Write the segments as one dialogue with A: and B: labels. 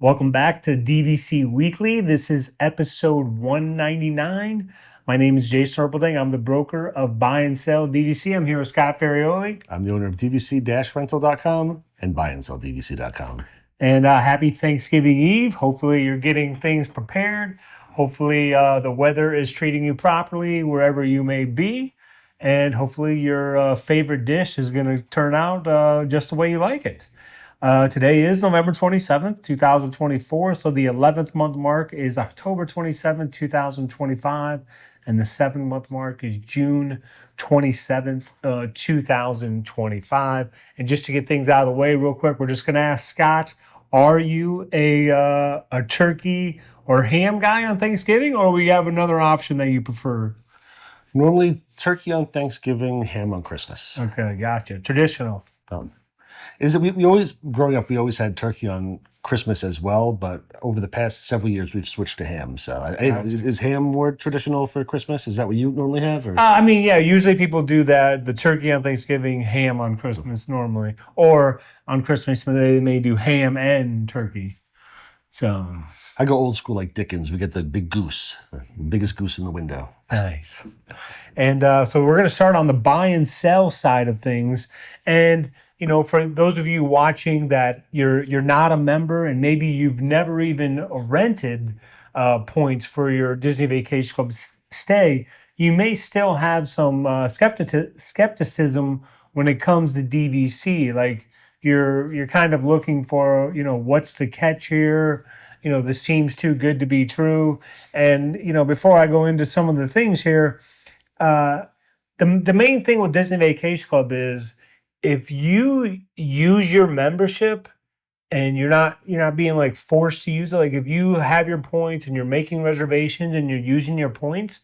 A: Welcome back to DVC Weekly. This is episode 199. My name is Jason Erpelding. I'm the broker of Buy and Sell DVC. I'm here with Scott Ferrioli.
B: I'm the owner of DVC-Rental.com and BuyandSellDVC.com.
A: And happy Thanksgiving Eve. Hopefully you're getting things prepared. Hopefully the weather is treating you properly wherever you may be. And hopefully your favorite dish is going to turn out just the way you like it. Today is November 27th, 2024. So the 11th month mark is October 27th, 2025. And the 7-month mark is June 27th, 2025. And just to get things out of the way real quick, we're just going to ask Scott, are you a turkey or ham guy on Thanksgiving, or we have another option that you prefer?
B: Normally turkey on Thanksgiving, ham on Christmas.
A: Okay, gotcha. Traditional.
B: We always, growing up, we always had turkey on Christmas as well, but over the past several years, we've switched to ham. So is ham more traditional for Christmas? Is that what you normally have? Or?
A: Yeah, usually people do that. The turkey on Thanksgiving, ham on Christmas normally. Or on Christmas, they may do ham and turkey. So
B: I go old school like Dickens. We get the big goose, the biggest goose in the window.
A: Nice. And so we're going to start on the buy and sell side of things. And, for those of you watching that you're not a member and maybe you've never even rented points for your Disney Vacation Club stay, you may still have some skepticism when it comes to DVC. Like you're kind of looking for, what's the catch here? This seems too good to be true. And, before I go into some of the things here, the main thing with Disney Vacation Club is if you use your membership and you're not being like forced to use it, like if you have your points and you're making reservations and you're using your points,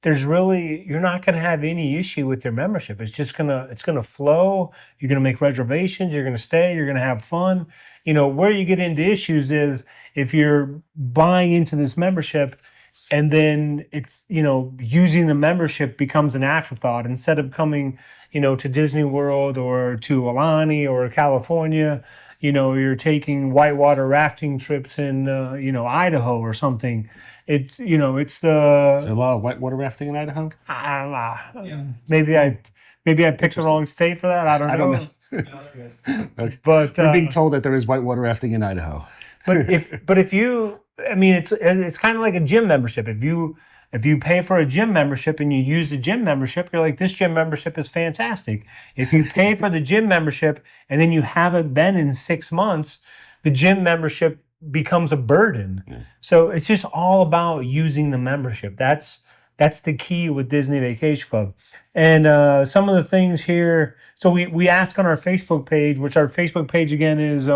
A: you're not going to have any issue with your membership. It's going to flow. You're going to make reservations. You're going to stay. You're going to have fun. Where you get into issues is if you're buying into this membership and then it's, using the membership becomes an afterthought instead of coming, to Disney World or to Alani or California. You're taking whitewater rafting trips in, Idaho or something. It's,
B: Is there a lot of whitewater rafting in Idaho?
A: I don't know. Maybe I picked the wrong state for that. I don't know. But
B: we're being told that there is whitewater rafting in Idaho.
A: But if you, it's kind of like a gym membership. If you pay for a gym membership and you use the gym membership, you're like, this gym membership is fantastic. If you pay for the gym membership and then you haven't been in 6 months, the gym membership becomes a burden. Yeah. So it's just all about using the membership. That's the key with Disney Vacation Club. And some of the things here, so we ask on our Facebook page, which our Facebook page again is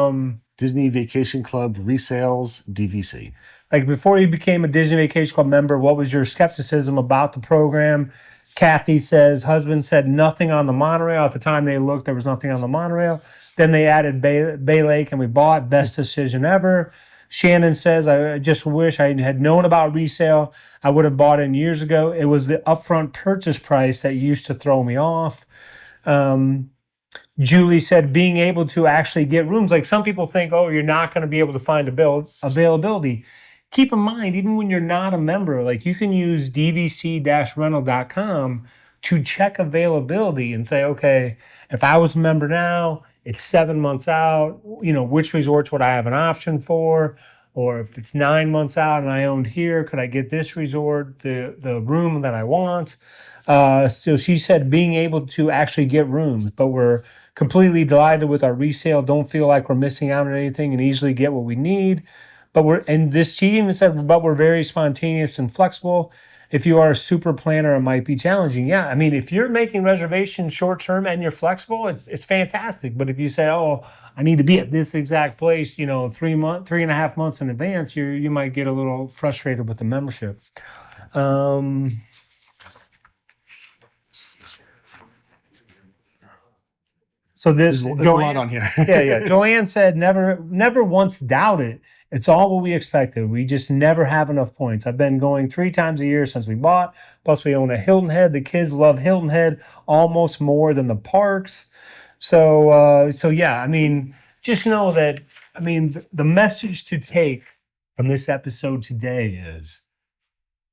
B: Disney Vacation Club Resales DVC.
A: Like before you became a Disney Vacation Club member, what was your skepticism about the program? Kathy says, husband said nothing on the monorail. At the time they looked, there was nothing on the monorail. Then they added Bay Lake and we bought. Best decision ever. Shannon says, I just wish I had known about resale. I would have bought in years ago. It was the upfront purchase price that used to throw me off. Julie said, being able to actually get rooms. Like some people think, oh, you're not going to be able to find availability. Keep in mind, even when you're not a member, like you can use DVC-Rental.com to check availability and say, okay, if I was a member now, it's 7 months out, which resorts would I have an option for? Or if it's 9 months out and I owned here, could I get this resort, the room that I want? So she said being able to actually get rooms, but we're completely delighted with our resale. Don't feel like we're missing out on anything and easily get what we need. She even said, but we're very spontaneous and flexible. If you are a super planner, it might be challenging. Yeah, if you're making reservations short term and you're flexible, it's fantastic. But if you say, oh, I need to be at this exact place, 3.5 months in advance, you might get a little frustrated with the membership. So there's
B: a lot on here.
A: Yeah. Joanne said, never once doubt it. It's all what we expected. We just never have enough points. I've been going 3 times a year since we bought. Plus, we own a Hilton Head. The kids love Hilton Head almost more than the parks. So yeah, just know that I mean, the message to take from this episode today is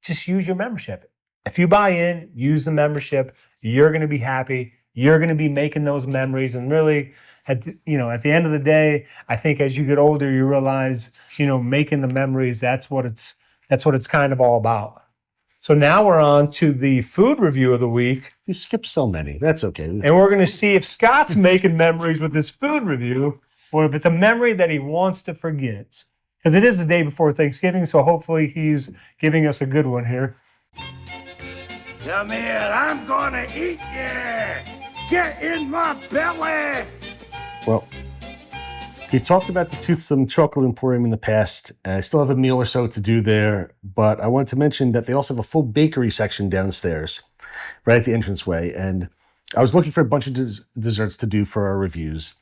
A: just use your membership. If you buy in, use the membership, you're going to be happy. You're going to be making those memories. And really, at the end of the day, I think as you get older, you realize, making the memories, that's what it's kind of all about. So now we're on to the food review of the week.
B: You skipped so many. That's okay.
A: And we're going to see if Scott's making memories with this food review or if it's a memory that he wants to forget. Because it is the day before Thanksgiving, so hopefully he's giving us a good one here.
C: Come here, I'm gonna eat you! Get in my belly!
B: Well, we've talked about the Toothsome Chocolate Emporium in the past. I still have a meal or so to do there, but I wanted to mention that they also have a full bakery section downstairs, right at the entranceway. And I was looking for a bunch of desserts to do for our reviews.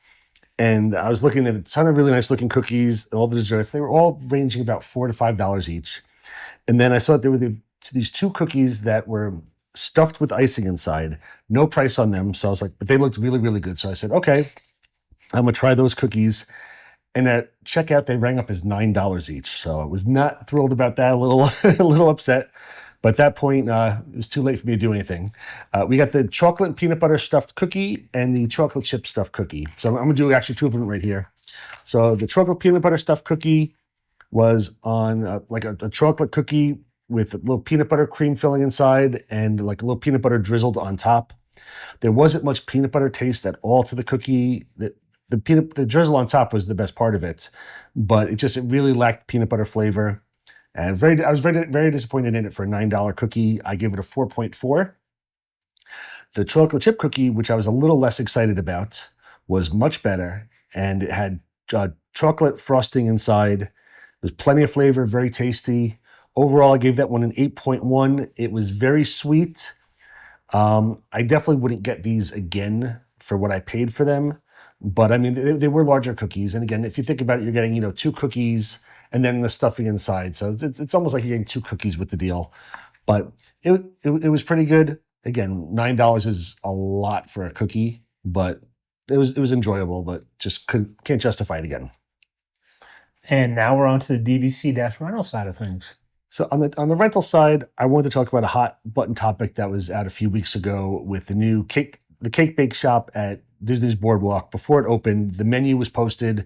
B: And I was looking at a ton of really nice looking cookies and all the desserts. They were all ranging about $4 to $5 each. And then I saw that there were these two cookies that were stuffed with icing inside. No price on them. So I was like, but they looked really, really good. So I said, okay, I'm going to try those cookies. And at checkout, they rang up as $9 each. So I was not thrilled about that, a little upset. But at that point, it was too late for me to do anything. We got the chocolate and peanut butter stuffed cookie and the chocolate chip stuffed cookie. So I'm going to do actually two of them right here. So the chocolate peanut butter stuffed cookie was on like a chocolate cookie with a little peanut butter cream filling inside and like a little peanut butter drizzled on top. There wasn't much peanut butter taste at all to the cookie. The drizzle on top was the best part of it, but it really lacked peanut butter flavor. And I was very, very disappointed in it for a $9 cookie. I gave it a 4.4. The chocolate chip cookie, which I was a little less excited about, was much better. And it had chocolate frosting inside. There's plenty of flavor, very tasty. Overall, I gave that one an 8.1. It was very sweet. I definitely wouldn't get these again for what I paid for them. But I mean, they were larger cookies. And again, if you think about it, you're getting, two cookies and then the stuffing inside. So it's almost like you're getting two cookies with the deal. But it was pretty good. Again, $9 is a lot for a cookie, but it was enjoyable, but just can't justify it again.
A: And now we're on to the DVC-rental side of things.
B: So on the rental side, I wanted to talk about a hot button topic that was out a few weeks ago with the cake bake shop at Disney's Boardwalk. Before it opened, the menu was posted.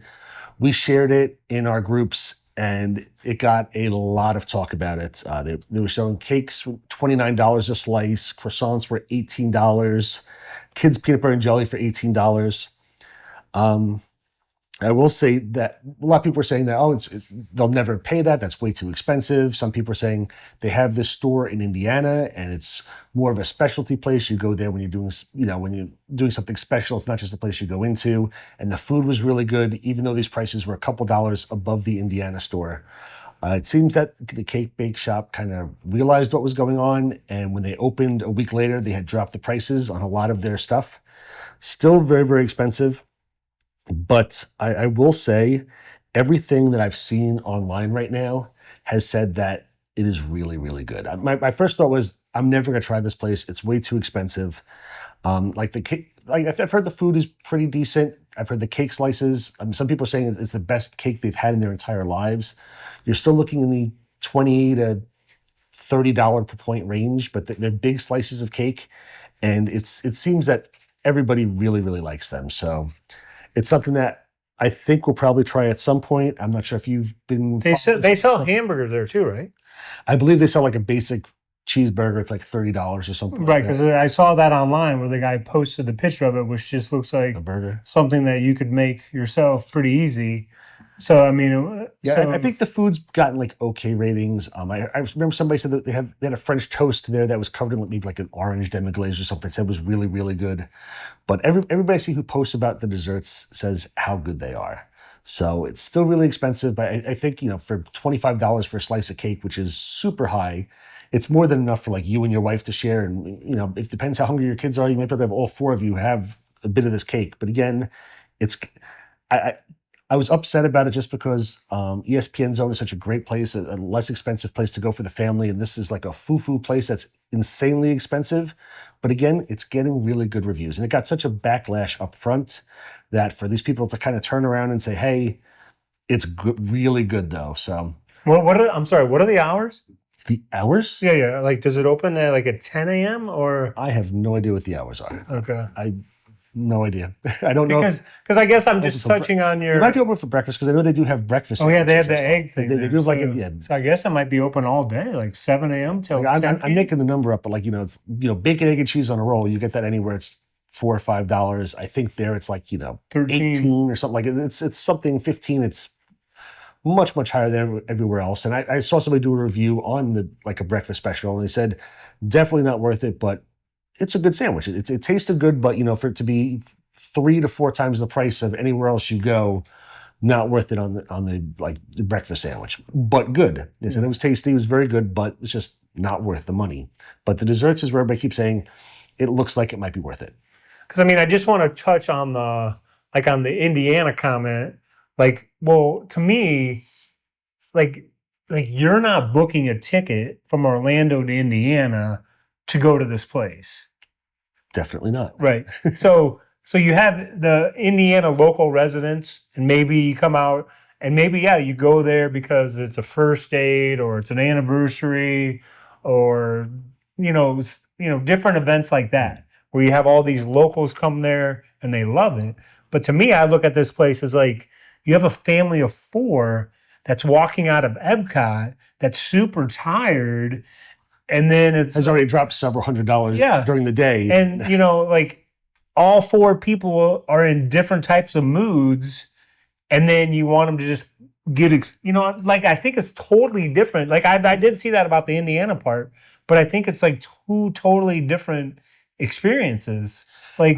B: We shared it in our groups, and it got a lot of talk about it. They were showing cakes for $29 a slice, croissants were $18, kids peanut butter and jelly for $18. I will say that a lot of people are saying that, they'll never pay that. That's way too expensive. Some people are saying they have this store in Indiana and it's more of a specialty place. You go there when you're doing something special. It's not just a place you go into. And the food was really good, even though these prices were a couple dollars above the Indiana store. It seems that the cake bake shop kind of realized what was going on. And when they opened a week later, they had dropped the prices on a lot of their stuff. Still very, very expensive. But I will say everything that I've seen online right now has said that it is really, really good. My first thought was, I'm never going to try this place. It's way too expensive. Like the cake, I've heard the food is pretty decent. I've heard the cake slices. Some people are saying it's the best cake they've had in their entire lives. You're still looking in the $20 to $30 per point range, but they're big slices of cake. And it seems that everybody really, really likes them. So it's something that I think we'll probably try at some point. I'm not sure if you've been...
A: They sell hamburgers there too, right?
B: I believe they sell like a basic cheeseburger. It's like $30 or something.
A: Right, because I saw that online where the guy posted a picture of it, which just looks like
B: a burger,
A: something that you could make yourself pretty easy. So, I mean...
B: I think the food's gotten like okay ratings. I remember somebody said that they had a French toast there that was covered in maybe like an orange demi-glaze or something. They said it was really, really good. But everybody I see who posts about the desserts says how good they are. So it's still really expensive, but I think, for $25 for a slice of cake, which is super high, it's more than enough for like you and your wife to share. And, it depends how hungry your kids are. You might be able to have all four of you have a bit of this cake. But again, I was upset about it just because ESPN Zone is such a great place, a less expensive place to go for the family. And this is like a foo-foo place that's insanely expensive. But again, it's getting really good reviews. And it got such a backlash up front that for these people to kind of turn around and say, hey, It's good, really good though. So
A: I'm sorry, what are the hours?
B: the hours?
A: Yeah. Like, does it open at like at 10 a.m. or?
B: I have no idea what the hours are.
A: Okay.
B: No idea. I don't know.
A: Because I guess I'm just touching on your.
B: It might be open for breakfast because I know they do have breakfast.
A: Oh yeah, they have the
B: sandwiches as
A: egg thing.
B: They do like
A: so, so I guess it might be open all day, like 7 a.m. till.
B: Like,
A: 10
B: I'm making the number up, but like it's, bacon, egg, and cheese on a roll. You get that anywhere. It's $4 or $5. I think there it's like
A: 13.
B: 18 or something like it. It's something 15. It's much higher than everywhere else. And I saw somebody do a review on a breakfast special, and they said definitely not worth it, but it's a good sandwich. It tasted good, but for it to be 3 to 4 times the price of anywhere else you go, not worth it on the breakfast sandwich, but good. They said it was tasty, it was very good, but it's just not worth the money. But the desserts is where everybody keeps saying it looks like it might be worth it.
A: Because I just want to touch on on the Indiana comment. Well, to me, you're not booking a ticket from Orlando to Indiana to go to this place.
B: Definitely not.
A: Right. So you have the Indiana local residents, and maybe you come out, and maybe you go there because it's a first date or it's an anniversary, or different events like that, where you have all these locals come there and they love it. But to me, I look at this place as like you have a family of 4 that's walking out of Epcot that's super tired, and then
B: has already dropped several $100s during the day,
A: and all 4 people are in different types of moods, and then you want them to just get, I think it's totally different. Like I did see that about the Indiana part, but I think it's like 2 totally different experiences. Like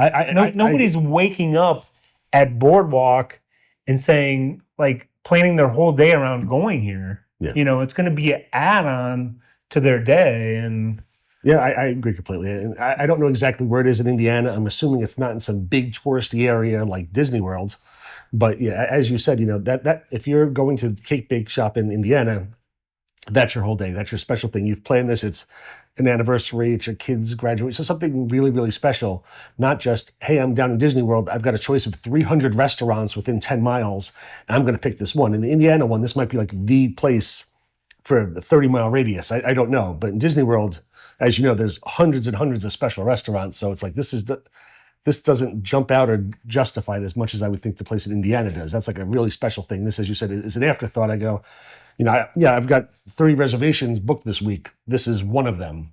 A: nobody's waking up at Boardwalk and saying, planning their whole day around going here. Yeah. It's going to be an add-on to their day. And
B: yeah, I agree completely. And I don't know exactly where it is in Indiana. I'm assuming it's not in some big touristy area like Disney World. But yeah, as you said, that if you're going to Cake Bake Shop in Indiana, that's your whole day. That's your special thing. You've planned this. It's an anniversary. It's your kids' graduation. So something really, really special. Not just, hey, I'm down in Disney World. I've got a choice of 300 restaurants within 10 miles, and I'm going to pick this one. In the Indiana one, this might be like the place for a 30-mile radius. I don't know. But in Disney World, as you know, there's hundreds and hundreds of special restaurants. So it's like this doesn't jump out or justify it as much as I would think the place in Indiana does. That's like a really special thing. This, as you said, is an afterthought. I go, I've got 30 reservations booked this week. This is one of them.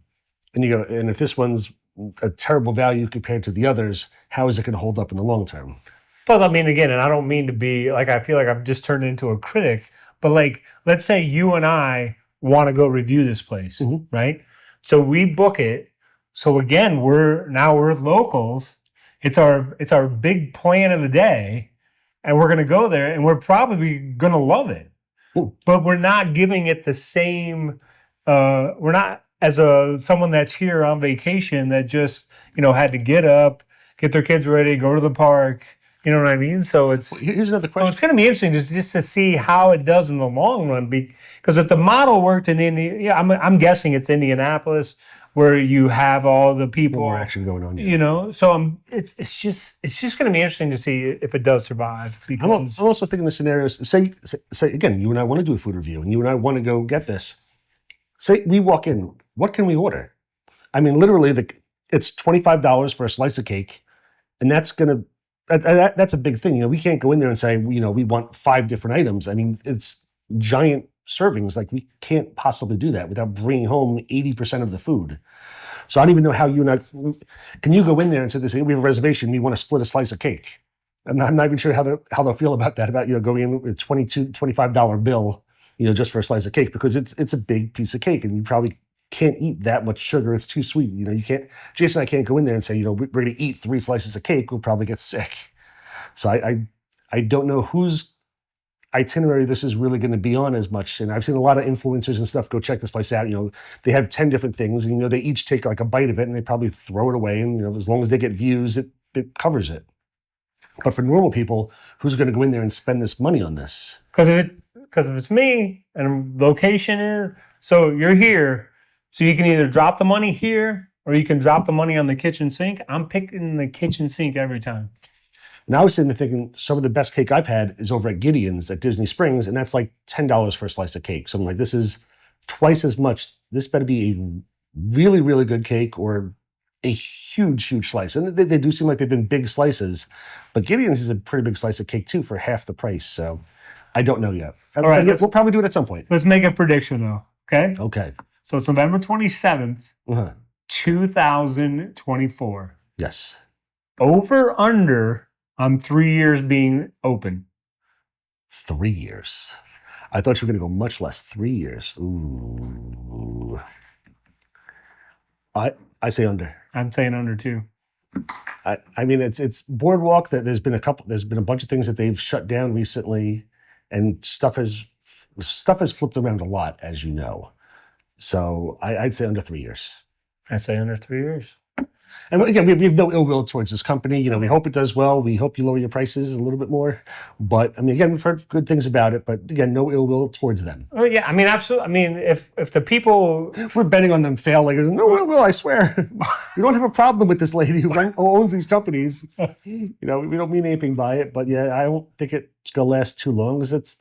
B: And you go, and if this one's a terrible value compared to the others, how is it going to hold up in the long term?
A: Plus, again, and I don't mean to be I feel like I've just turned into a critic, but let's say you and I want to go review this place, right? So we book it. So again, we're locals. It's our big plan of the day, and we're going to go there, and we're probably going to love it. But we're not giving it the same. We're not as someone that's here on vacation that just had to get up, get their kids ready, go to the park. You know what I mean? So
B: here's another question.
A: So it's going to be interesting just to see how it does in the long run. Because if the model worked in I'm guessing it's Indianapolis, where you have all the people.
B: More action going on. Yeah.
A: So it's just going to be interesting to see if it does survive. Because
B: I'm also thinking the scenarios. Say again, you and I want to do a food review, and you and I want to go get this. Say we walk in, what can we order? Literally, it's $25 for a slice of cake, and that's a big thing. We can't go in there and say, we want 5 different items. It's giant servings. We can't possibly do that without bringing home 80% of the food. So I don't even know how you and I, can you go in there and say, we have a reservation, we want to split a slice of cake? I'm not even sure how they'll feel about that, about, going in with a $25 bill, just for a slice of cake, because it's a big piece of cake, and you probably can't eat that much sugar. It's too sweet. You can't, Jason and I can't go in there and say, we're going to eat 3 slices of cake. We'll probably get sick. So I don't know whose itinerary this is really going to be on as much. And I've seen a lot of influencers and stuff go check this place out. They have 10 different things, and, they each take like a bite of it, and they probably throw it away. And, as long as they get views, it covers it. But for normal people, who's going to go in there and spend this money on this?
A: Because if it's me and location is, so you're here, so you can either drop the money here or you can drop the money on the kitchen sink. I'm picking the kitchen sink every time.
B: And I was sitting there thinking some of the best cake I've had is over at Gideon's at Disney Springs, and that's like $10 for a slice of cake. So I'm like, this is twice as much. This better be a really, really good cake or a huge, huge slice. And they do seem like they've been big slices, but Gideon's is a pretty big slice of cake too for half the price. So I don't know yet.
A: All right,
B: But we'll probably do it at some point.
A: Let's make a prediction though. Okay.
B: Okay.
A: So it's November 27th,
B: Uh-huh.
A: 2024.
B: Yes.
A: Over under on 3 years being open.
B: 3 years. I thought you were going to go much less. 3 years. Ooh. I say under.
A: I'm saying under too.
B: I mean, it's Boardwalk that there's been a bunch of things that they've shut down recently, and stuff has flipped around a lot, as you know. So I'd say under 3 years.
A: I say under 3 years.
B: And again, we have no ill will towards this company. You know, we hope it does well. We hope you lower your prices a little bit more. But I mean, again, we've heard good things about it. But again, no ill will towards them.
A: Oh yeah, I mean, absolutely. I mean, if the people,
B: If we're betting on them failing, no ill will, I swear. We don't have a problem with this lady who owns these companies. You know, we don't mean anything by it. But yeah, I don't think it's going to last too long, because it's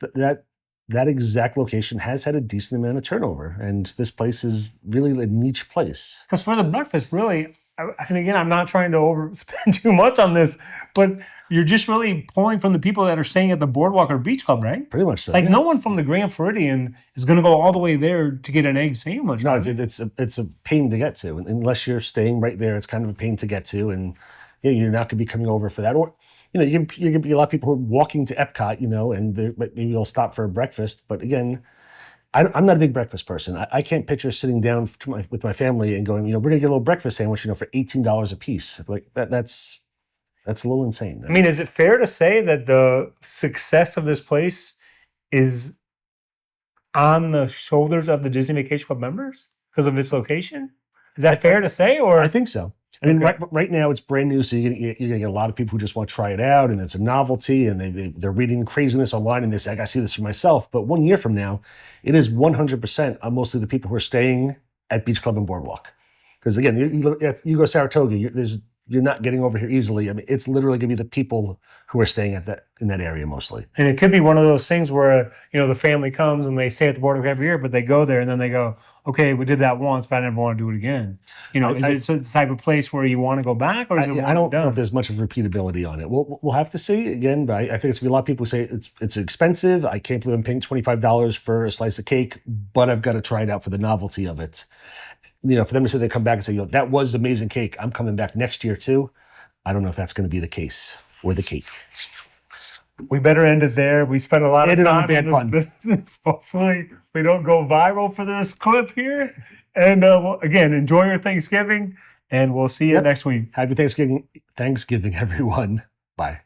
B: that exact location has had a decent amount of turnover, and this place is really a niche place.
A: because for the breakfast, really, and again, I'm not trying to overspend too much on this, but you're just really pulling from the people that are staying at the Boardwalk or Beach Club, right?
B: Pretty much so.
A: Like
B: yeah.
A: no one from the Grand Floridian is going to go all the way there to get an egg sandwich.
B: No, it's a pain to get to, and unless you're staying right there, it's kind of a pain to get to, and you know, you're not going to be coming over for that. Or you know, you can be a lot of people who are walking to Epcot, you know, and maybe they'll stop for a breakfast. But again, I'm not a big breakfast person. I can't picture sitting down with my family and going, you know, we're gonna get a little breakfast sandwich, you know, for $18 a piece. Like that's a little insane.
A: I mean, is it fair to say that the success of this place is on the shoulders of the Disney Vacation Club members because of its location? Is that fair to say, or
B: I think so. I mean, right now it's brand new, so you're gonna get a lot of people who just want to try it out, and it's a novelty, and they're reading craziness online, and they say, I gotta see this for myself. But 1 year from now, it is 100% on mostly the people who are staying at Beach Club and Boardwalk. Because again, you go to Saratoga, you're not getting over here easily. I mean, it's literally gonna be the people who are staying in that area mostly.
A: and it could be one of those things where you know the family comes and they stay at the Boardwalk every year, but they go there and then they go, okay, we did that once, but I never want to do it again. You know, is it the type of place where you want to go back, or is it?
B: I don't know if there's much of repeatability on it. We'll have to see again, but I think it's gonna be a lot of people who say it's expensive. I can't believe I'm paying $25 for a slice of cake, but I've got to try it out for the novelty of it. You know, for them to say they come back and say, you know, that was amazing cake, I'm coming back next year too. I don't know if that's going to be the case or the cake.
A: We better end it there. We spent a lot of
B: Ended on a
A: time
B: bad
A: on this business. Hopefully, we don't go viral for this clip here. And again, enjoy your Thanksgiving, and we'll see you next week.
B: Happy Thanksgiving, everyone. Bye.